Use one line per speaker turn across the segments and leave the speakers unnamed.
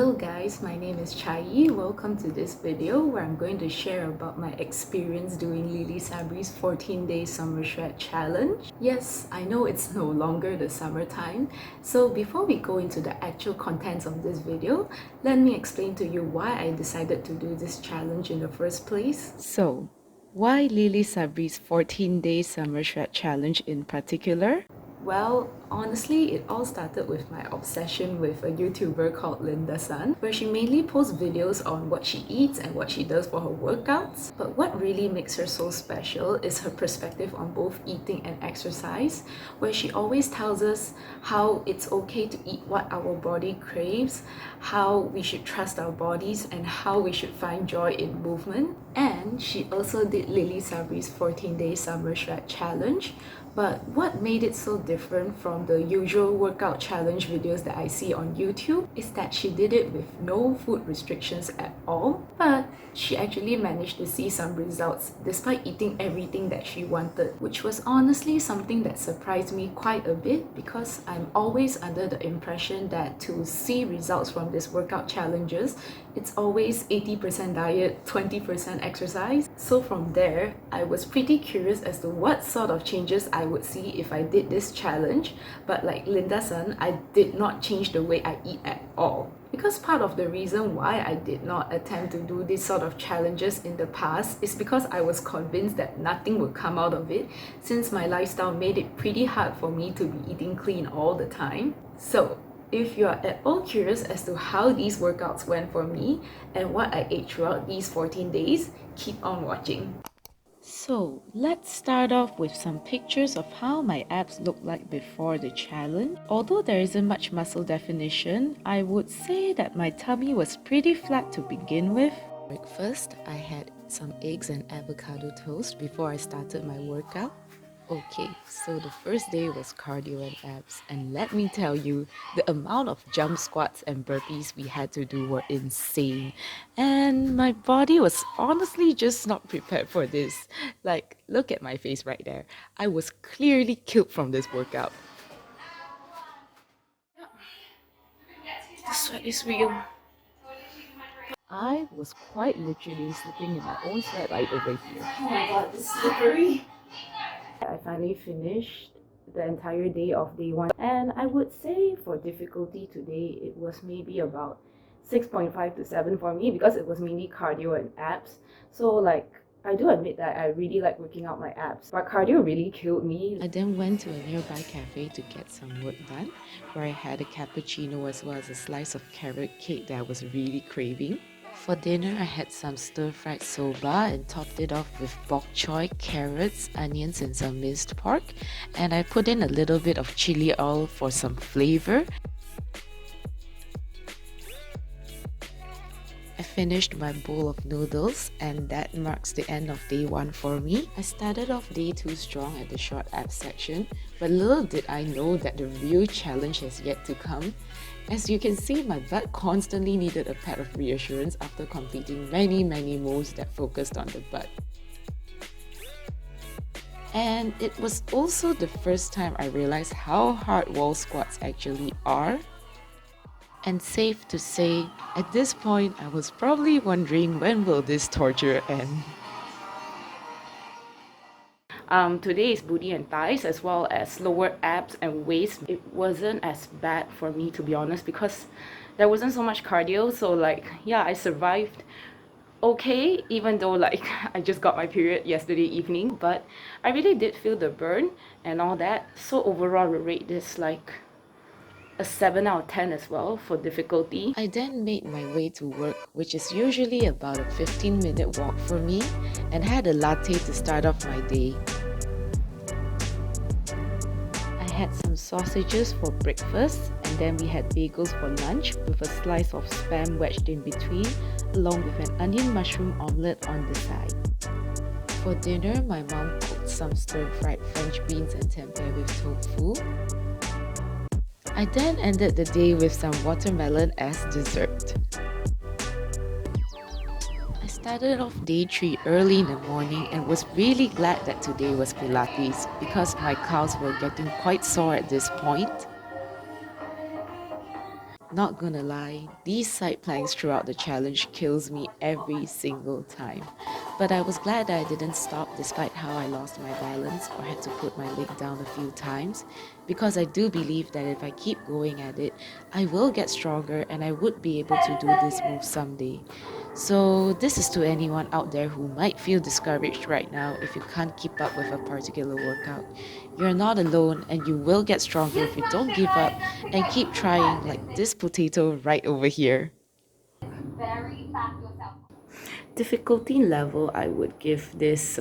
Hello guys, my name is Chai. Welcome to this video where I'm going to share about my experience doing Lilly Sabri's 14-day summer shred challenge. Yes, I know it's no longer the summertime, so before we go into the actual contents of this video, let me explain to you why I decided to do this challenge in the first place. So, why Lilly Sabri's 14-day summer shred challenge in particular? Well, honestly, it all started with my obsession with a YouTuber called Lindasun, where she mainly posts videos on what she eats and what she does for her workouts. But what really makes her so special is her perspective on both eating and exercise, where she always tells us how it's okay to eat what our body craves, how we should trust our bodies, and how we should find joy in movement. And she also did Lilly Sabri's 14-day summer shred challenge. But what made it so different from the usual workout challenge videos that I see on YouTube is that she did it with no food restrictions at all. But she actually managed to see some results despite eating everything that she wanted, which was honestly something that surprised me quite a bit because I'm always under the impression that to see results from these workout challenges, it's always 80% diet, 20% exercise. So from there, I was pretty curious as to what sort of changes I would see if I did this challenge, but like Linda-san, I did not change the way I eat at all. Because part of the reason why I did not attempt to do this sort of challenges in the past is because I was convinced that nothing would come out of it, since my lifestyle made it pretty hard for me to be eating clean all the time. So, if you are at all curious as to how these workouts went for me and what I ate throughout these 14 days, keep on watching. So let's start off with some pictures of how my abs looked like before the challenge. Although there isn't much muscle definition, I would say that my tummy was pretty flat to begin with. Breakfast, I had some eggs and avocado toast before I started my workout. Okay, so the first day was cardio and abs, and let me tell you, the amount of jump squats and burpees we had to do were insane. And my body was honestly just not prepared for this. Like, look at my face right there. I was clearly killed from this workout. The sweat is real. I was quite literally slipping in my own sweat right over here. Oh my god, this is slippery. I finally finished the entire day of day one, and I would say for difficulty today it was maybe about 6.5 to 7 for me because it was mainly cardio and abs. So like, I do admit that I really like working out my abs, but cardio really killed me. I then went to a nearby cafe to get some work done, where I had a cappuccino as well as a slice of carrot cake that I was really craving. For dinner, I had some stir-fried soba and topped it off with bok choy, carrots, onions, and some minced pork. And I put in a little bit of chili oil for some flavor. I finished my bowl of noodles, and that marks the end of day one for me. I started off day two strong at the short abs section, but little did I know that the real challenge has yet to come. As you can see, my butt constantly needed a pat of reassurance after completing many moves that focused on the butt. And it was also the first time I realized how hard wall squats actually are. And safe to say, at this point, I was probably wondering when will this torture end. Today is booty and thighs as well as lower abs and waist. It wasn't as bad for me, to be honest, because there wasn't so much cardio. So like, yeah, I survived okay, even though like I just got my period yesterday evening, but I really did feel the burn and all that. So overall, I rate this like a 7 out of 10 as well for difficulty. I then made my way to work, which is usually about a 15-minute walk for me, and had a latte to start off my day. I had some sausages for breakfast, and then we had bagels for lunch with a slice of spam wedged in between, along with an onion mushroom omelette on the side. For dinner, my mom cooked some stir-fried French beans and tempeh with tofu. I then ended the day with some watermelon as dessert. I started off day 3 early in the morning and was really glad that today was Pilates because my calves were getting quite sore at this point. Not gonna lie, these side planks throughout the challenge kills me every single time. But I was glad that I didn't stop despite how I lost my balance or had to put my leg down a few times, because I do believe that if I keep going at it, I will get stronger and I would be able to do this move someday. So this is to anyone out there who might feel discouraged right now if you can't keep up with a particular workout. You're not alone and you will get stronger if you don't give up and keep trying, like this potato right over here. Difficulty level, I would give this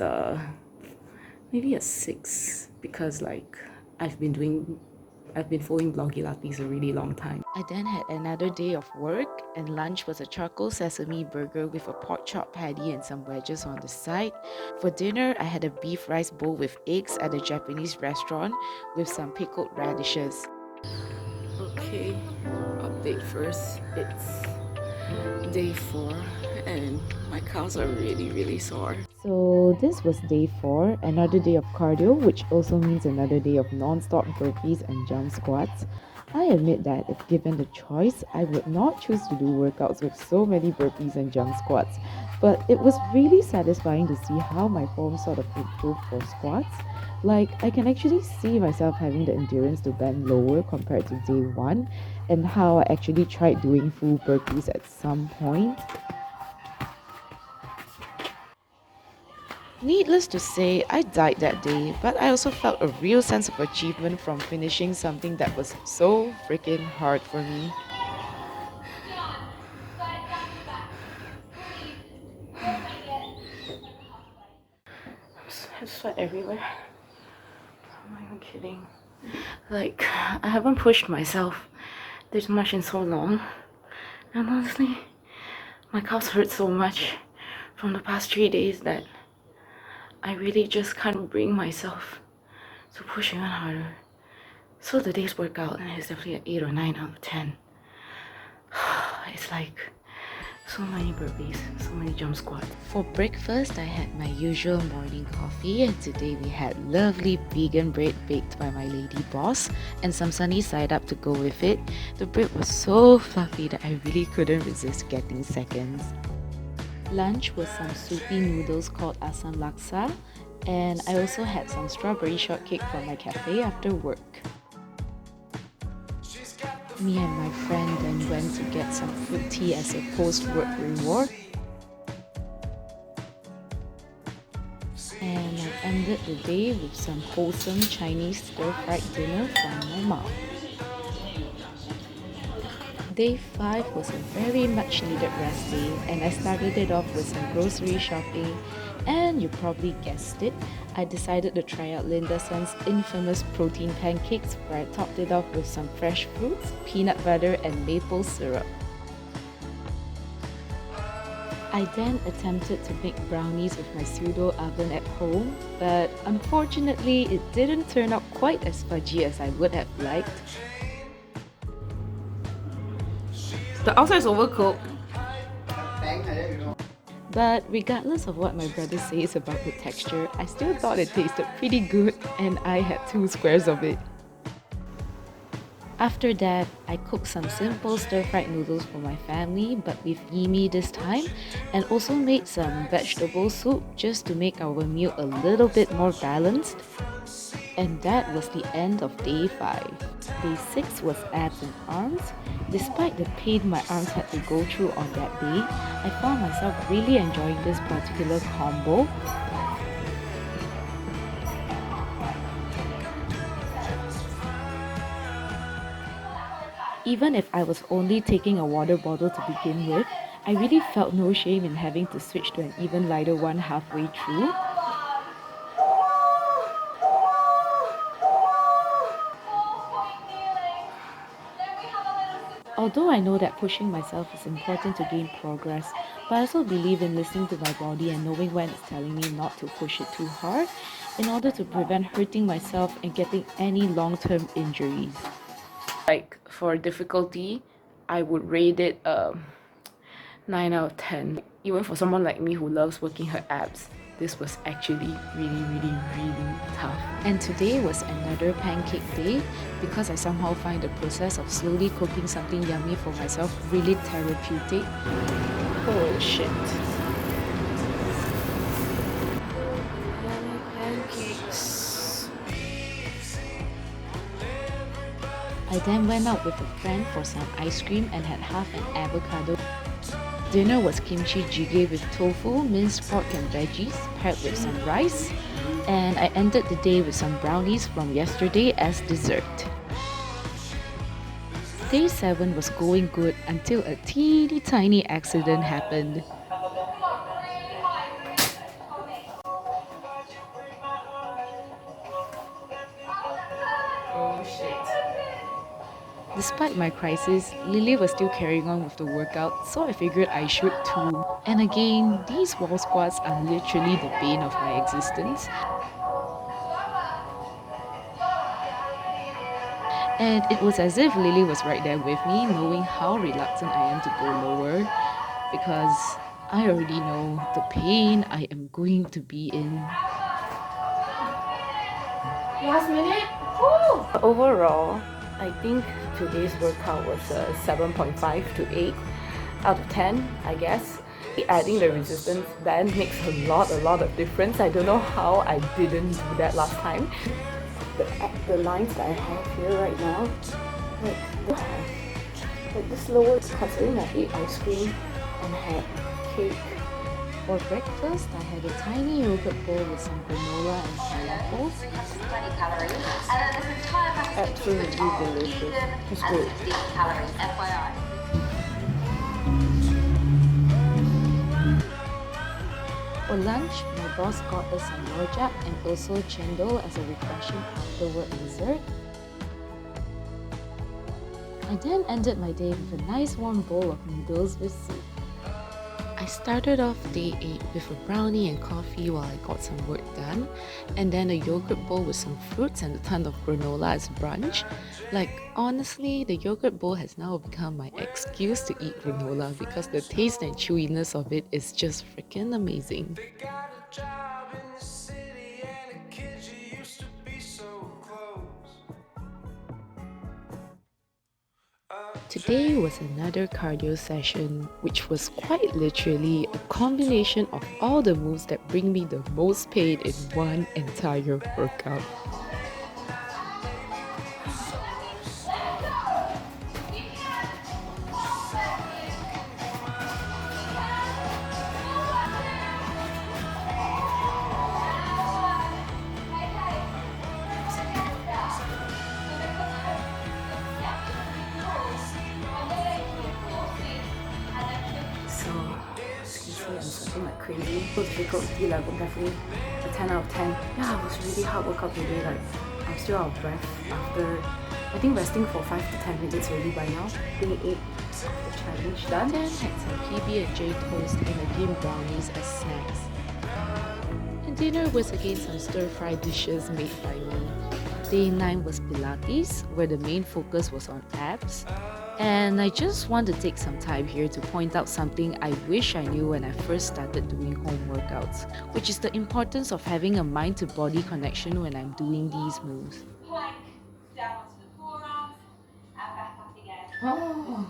maybe a 6, because like I've been following Bloggy Lattes a really long time. I then had another day of work, and lunch was a charcoal sesame burger with a pork chop patty and some wedges on the side. For dinner, I had a beef rice bowl with eggs at a Japanese restaurant with some pickled radishes. Okay, update first. It's day 4 and my calves are really sore. So this was day 4, another day of cardio, which also means another day of non-stop burpees and jump squats. I admit that if given the choice, I would not choose to do workouts with so many burpees and jump squats, but it was really satisfying to see how my form sort of improved for squats. Like, I can actually see myself having the endurance to bend lower compared to day 1, and how I actually tried doing full burpees at some point. Needless to say, I died that day, but I also felt a real sense of achievement from finishing something that was so freaking hard for me. I have sweat everywhere. I'm not even kidding. Like, I haven't pushed myself this much in so long. And honestly, my calves hurt so much from the past 3 days that I really just can't bring myself to push even harder. So today's workout is definitely an 8 or 9 out of 10. It's like so many burpees, so many jump squats. For breakfast, I had my usual morning coffee, and today we had lovely vegan bread baked by my lady boss and some sunny side up to go with it. The bread was so fluffy that I really couldn't resist getting seconds. Lunch was some soupy noodles called asam laksa, and I also had some strawberry shortcake from my cafe after work. Me and my friend then went to get some fruit tea as a post-work reward. And I ended the day with some wholesome Chinese stir-fried dinner from my mom. Day 5 was a very much needed rest day, and I started it off with some grocery shopping, and you probably guessed it, I decided to try out Lindasun's infamous protein pancakes, where I topped it off with some fresh fruits, peanut butter and maple syrup. I then attempted to make brownies with my pseudo oven at home, but unfortunately it didn't turn out quite as fudgy as I would have liked. The outside is overcooked. But regardless of what my brother says about the texture, I still thought it tasted pretty good, and I had 2 squares of it. After that, I cooked some simple stir-fried noodles for my family, but with yimi this time, and also made some vegetable soup just to make our meal a little bit more balanced. And that was the end of day 5. Day 6 was abs and arms. Despite the pain my arms had to go through on that day, I found myself really enjoying this particular combo. Even if I was only taking a water bottle to begin with, I really felt no shame in having to switch to an even lighter one halfway through. Although I know that pushing myself is important to gain progress, but I also believe in listening to my body and knowing when it's telling me not to push it too hard in order to prevent hurting myself and getting any long-term injuries. Like, for difficulty, I would rate it 9 out of 10. Even for someone like me who loves working her abs, this was actually really tough. And today was another pancake day because I somehow find the process of slowly cooking something yummy for myself really therapeutic. Oh shit. Pancakes. I then went out with a friend for some ice cream and had half an avocado. Dinner was kimchi jjigae with tofu, minced pork and veggies, paired with some rice. And I ended the day with some brownies from yesterday as dessert. Day 7 was going good until a teeny tiny accident happened. Oh shit. Despite my crisis, Lily was still carrying on with the workout, so I figured I should too. And again, these wall squats are literally the bane of my existence. And it was as if Lily was right there with me, knowing how reluctant I am to go lower, because I already know the pain I am going to be in. Last minute? Woo! Overall, I think today's workout was a 7.5 to 8 out of 10, I guess. Adding the resistance band makes a lot of difference. I don't know how I didn't do that last time. The lines that I have here right now, like this lower, considering I ate ice cream and had cake. For breakfast, I had a tiny yogurt bowl with some granola and pineapples. Absolutely delicious. It's good. For lunch, my boss got us some rojak and also chendol as a refreshing after-work dessert. I then ended my day with a nice warm bowl of noodles with soup. I started off day 8 with a brownie and coffee while I got some work done, and then a yogurt bowl with some fruits and a ton of granola as brunch. Like, honestly, the yogurt bowl has now become my excuse to eat granola because the taste and chewiness of it is just freaking amazing. Today was another cardio session, which was quite literally a combination of all the moves that bring me the most pain in one entire workout. I'm sweating like crazy. The difficulty level definitely a 10 out of 10. Yeah, it was really hard workout today. Like, I'm still out of breath after I think resting for 5 to 10 minutes already by now. Day 8 of the challenge done. Then had some PB&J toast and again brownies as snacks. And dinner was again some stir-fried dishes made by me. Day 9 was Pilates, where the main focus was on abs. And I just want to take some time here to point out something I wish I knew when I first started doing home workouts, which is the importance of having a mind-to-body connection when I'm doing these moves.
Plank down onto the forearms and back up again.
Oh.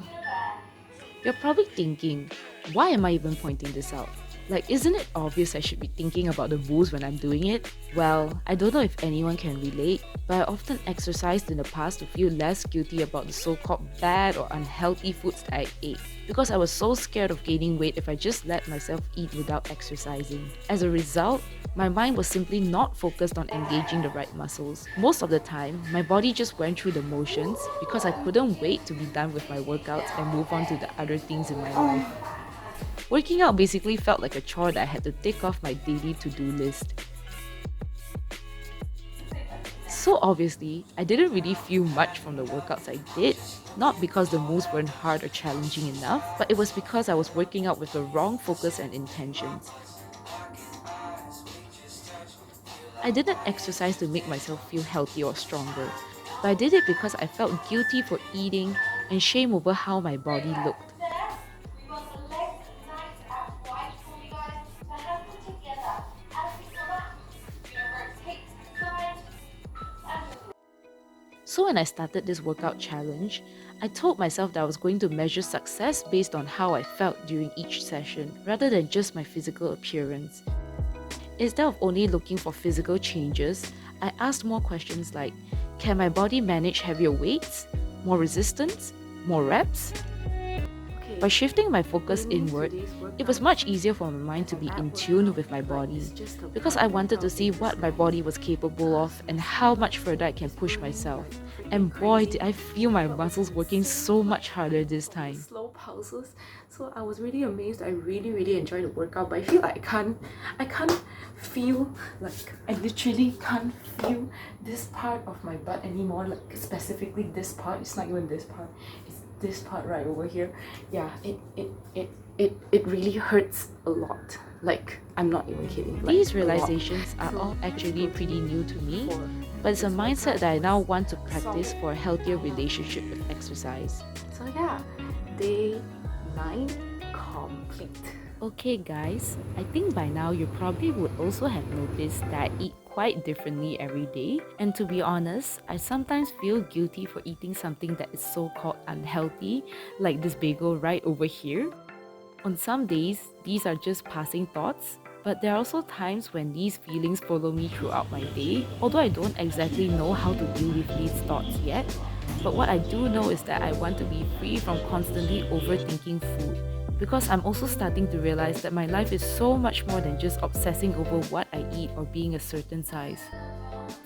You're probably thinking, why am I even pointing this out? Like, isn't it obvious I should be thinking about the moves when I'm doing it? Well, I don't know if anyone can relate, but I often exercised in the past to feel less guilty about the so-called bad or unhealthy foods that I ate, because I was so scared of gaining weight if I just let myself eat without exercising. As a result, my mind was simply not focused on engaging the right muscles. Most of the time, my body just went through the motions because I couldn't wait to be done with my workouts and move on to the other things in my life. Working out basically felt like a chore that I had to tick off my daily to-do list. So obviously, I didn't really feel much from the workouts I did, not because the moves weren't hard or challenging enough, but it was because I was working out with the wrong focus and intentions. I didn't exercise to make myself feel healthy or stronger, but I did it because I felt guilty for eating and shame over how my body looked.
So when I started this workout challenge, I told myself that I was going to measure success based on how I felt during each session, rather than just my physical appearance. Instead of only looking for physical changes, I asked more questions like, can my body manage heavier weights, more resistance, more reps? By shifting my focus inward, it was much easier for my mind to be in tune with my body, because I wanted to see what my body was capable of and how much further I can push myself. And boy, did I feel my muscles working so much harder this time.
Slow pulses. So I was really amazed. I really enjoyed the workout, but I feel like I can't feel, like I literally can't feel this part of my butt anymore, like specifically this part. It's not even this part, it's this part right over here. Yeah, it really hurts a lot. Like, I'm not even kidding. Like,
these realizations are all actually pretty new to me, but it's a mindset that I now want to practice for a healthier relationship with exercise.
So yeah, day 9 complete.
Okay guys, I think by now you probably would also have noticed that I eat quite differently every day, and to be honest, I sometimes feel guilty for eating something that is so-called unhealthy, like this bagel right over here. On some days, these are just passing thoughts, but there are also times when these feelings follow me throughout my day, although I don't exactly know how to deal with these thoughts yet. But what I do know is that I want to be free from constantly overthinking food, because I'm also starting to realize that my life is so much more than just obsessing over what I eat or being a certain size.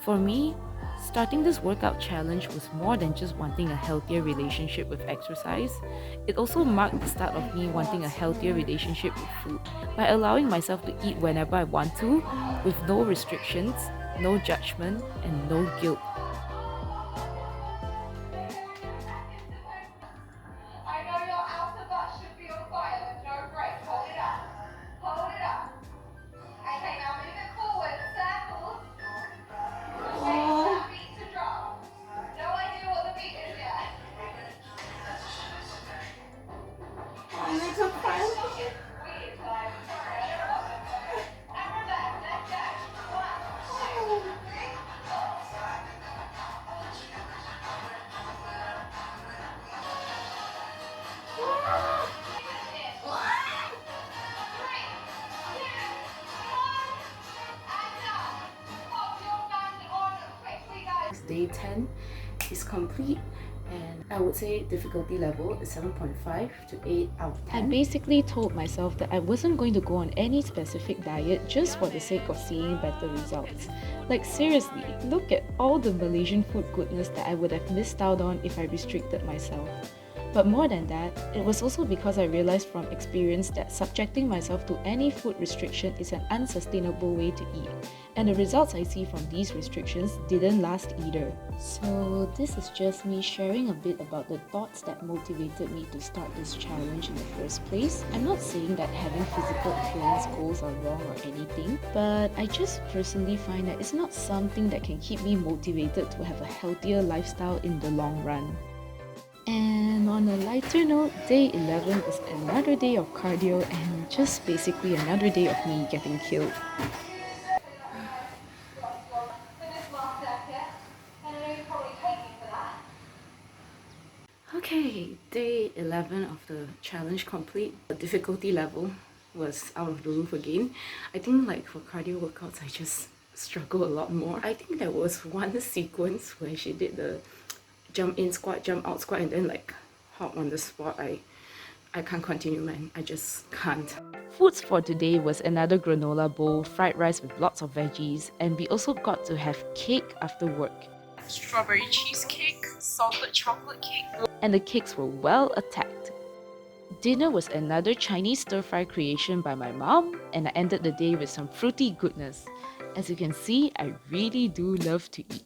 For me, starting this workout challenge was more than just wanting a healthier relationship with exercise. It also marked the start of me wanting a healthier relationship with food, by allowing myself to eat whenever I want to, with no restrictions, no judgment, and no guilt.
I know your outer butt should be on fire with no break. Hold it up. Hold it up. Okay, now move it forward. Circles. Change that beat to drum. No idea what the beat is yet. Weird, like, sorry, I don't know what this is. And reverse. Let's go. 1, 2, 3, 4.
Day 10 is complete, and I would say difficulty level is 7.5 to 8 out of 10.
I basically told myself that I wasn't going to go on any specific diet just for the sake of seeing better results. Like seriously, look at all the Malaysian food goodness that I would have missed out on if I restricted myself. But more than that, it was also because I realized from experience that subjecting myself to any food restriction is an unsustainable way to eat, and the results I see from these restrictions didn't last either. So this is just me sharing a bit about the thoughts that motivated me to start this challenge in the first place. I'm not saying that having physical appearance goals are wrong or anything, but I just personally find that it's not something that can keep me motivated to have a healthier lifestyle in the long run. And on a lighter note, day 11 is another day of cardio and just basically another day of me getting killed.
Okay, day 11 of the challenge complete. The difficulty level was out of the roof again. I think like for cardio workouts, I just struggle a lot more. I think there was one sequence where she did the jump in squat, jump out squat, and then like hop on the spot. I can't continue, man. I just can't.
Foods for today was another granola bowl, fried rice with lots of veggies, and we also got to have cake after work.
Strawberry cheesecake, salted chocolate cake.
And the cakes were well attacked. Dinner was another Chinese stir-fry creation by my mom, and I ended the day with some fruity goodness. As you can see, I really do love to eat.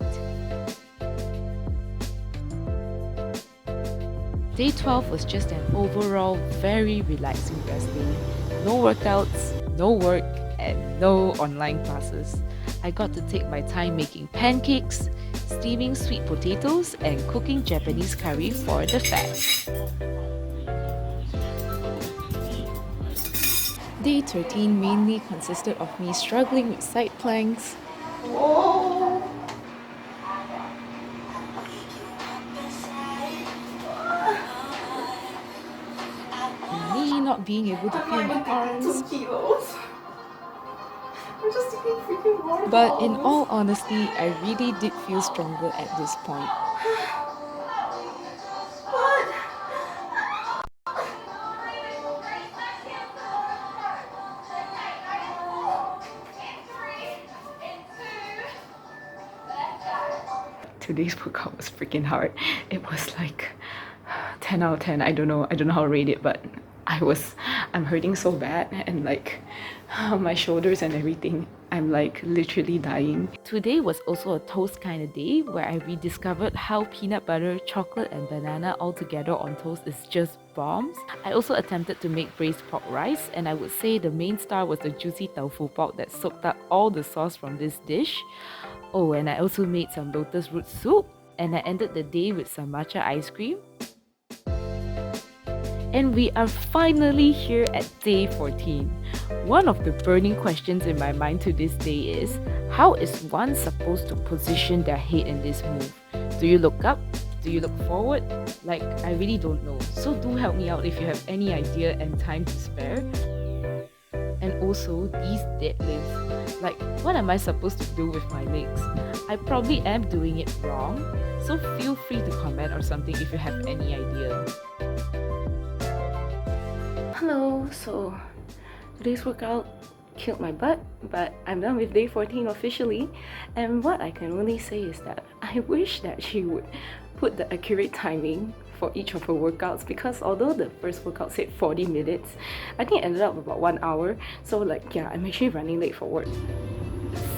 Day 12 was just an overall very relaxing rest day. No workouts, no work, and no online classes. I got to take my time making pancakes, steaming sweet potatoes, and cooking Japanese curry for the fam.
Day 13 mainly consisted of me struggling with side planks,
not being able to feel my arms.
2 kilos. I'm just taking freaking water.
But in all honesty, I really did feel stronger at this point.
Today's workout was freaking hard. It was like 10 out of 10. I don't know how to rate it, but I'm hurting so bad, and like my shoulders and everything, I'm like literally dying.
Today was also a toast kind of day where I rediscovered how peanut butter, chocolate and banana all together on toast is just bombs. I also attempted to make braised pork rice, and I would say the main star was the juicy tofu pork that soaked up all the sauce from this dish. Oh, and I also made some lotus root soup, and I ended the day with some matcha ice cream. And we are finally here at day 14. One of the burning questions in my mind to this day is, how is one supposed to position their head in this move? Do you look up? Do you look forward? Like, I really don't know. So do help me out if you have any idea and time to spare. And also, these deadlifts. Like, what am I supposed to do with my legs? I probably am doing it wrong. So feel free to comment or something if you have any idea.
Hello, so today's workout killed my butt, but I'm done with day 14 officially, and what I can only say is that I wish that she would put the accurate timing for each of her workouts, because although the first workout said 40 minutes, I think it ended up about 1 hour, so like yeah, I'm actually running late for work.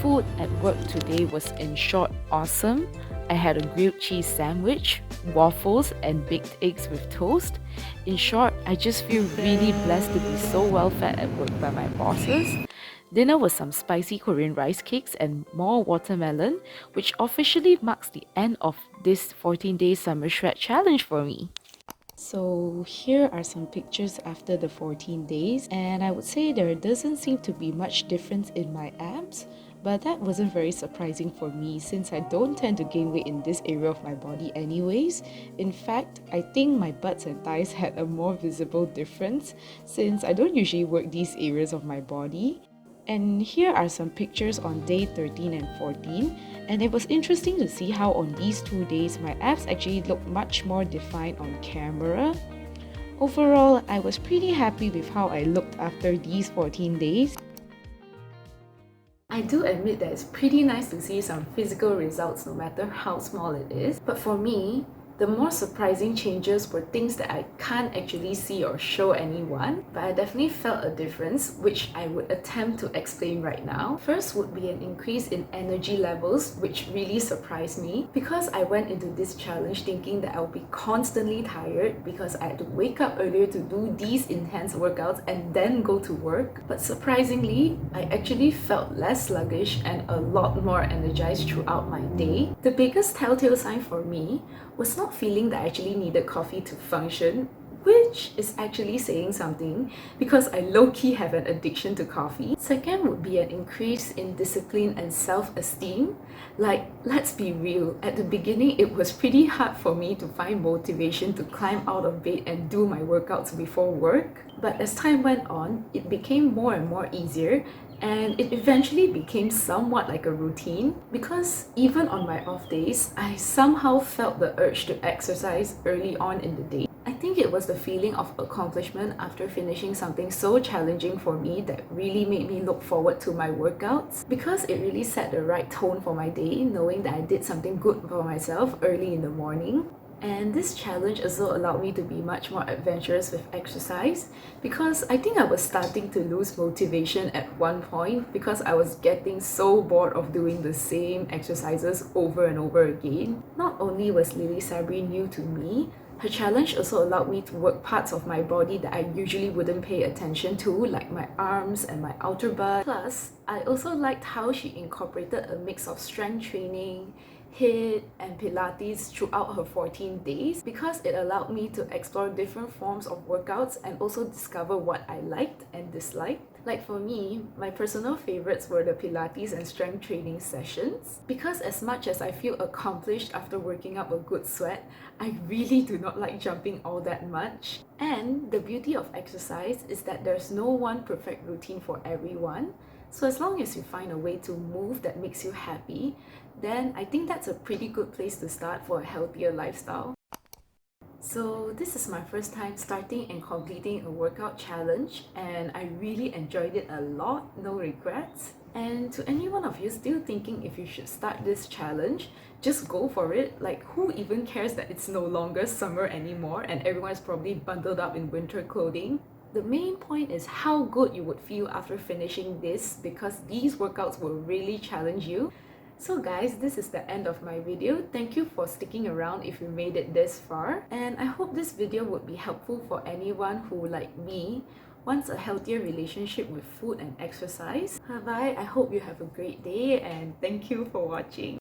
Food at work today was in short awesome. I had a grilled cheese sandwich, waffles and baked eggs with toast. In short, I just feel really blessed to be so well fed at work by my bosses. Dinner was some spicy Korean rice cakes and more watermelon, which officially marks the end of this 14-day summer shred challenge for me. So here are some pictures after the 14 days, and I would say there doesn't seem to be much difference in my abs, but that wasn't very surprising for me since I don't tend to gain weight in this area of my body anyways. In fact, I think my butts and thighs had a more visible difference since I don't usually work these areas of my body. And here are some pictures on day 13 and 14, and it was interesting to see how on these 2 days my abs actually looked much more defined on camera. Overall, I was pretty happy with how I looked after these 14 days. I do admit that it's pretty nice to see some physical results no matter how small it is, but for me, the more surprising changes were things that I can't actually see or show anyone, but I definitely felt a difference, which I would attempt to explain right now. First would be an increase in energy levels, which really surprised me because I went into this challenge thinking that I'll be constantly tired because I had to wake up earlier to do these intense workouts and then go to work. But surprisingly, I actually felt less sluggish and a lot more energized throughout my day. The biggest telltale sign for me was not feeling that I actually needed coffee to function, which is actually saying something because I low-key have an addiction to coffee. Second would be an increase in discipline and self-esteem. Like, let's be real, at the beginning it was pretty hard for me to find motivation to climb out of bed and do my workouts before work. But as time went on, it became more and more easier, and it eventually became somewhat like a routine because even on my off days, I somehow felt the urge to exercise early on in the day. I think it was the feeling of accomplishment after finishing something so challenging for me that really made me look forward to my workouts because it really set the right tone for my day, knowing that I did something good for myself early in the morning. And this challenge also allowed me to be much more adventurous with exercise because I think I was starting to lose motivation at one point because I was getting so bored of doing the same exercises over and over again. Not only was Lilly Sabri new to me, her challenge also allowed me to work parts of my body that I usually wouldn't pay attention to, like my arms and my outer butt. Plus, I also liked how she incorporated a mix of strength training,
HIIT and Pilates throughout her 14 days because it allowed me to explore different forms of workouts and also discover what I liked and disliked. Like for me, my personal favorites were the Pilates and strength training sessions because as much as I feel accomplished after working up a good sweat, I really do not like jumping all that much. And the beauty of exercise is that there's no one perfect routine for everyone. So as long as you find a way to move that makes you happy, then I think that's a pretty good place to start for a healthier lifestyle. So this is my first time starting and completing a workout challenge and I really enjoyed it a lot, no regrets. And to any one of you still thinking if you should start this challenge, just go for it. Like who even cares that it's no longer summer anymore and everyone's probably bundled up in winter clothing? The main point is how good you would feel after finishing this because these workouts will really challenge you. So guys, this is the end of my video. Thank you for sticking around if you made it this far. And I hope this video would be helpful for anyone who, like me, wants a healthier relationship with food and exercise. Bye bye, I hope you have a great day and thank you for watching.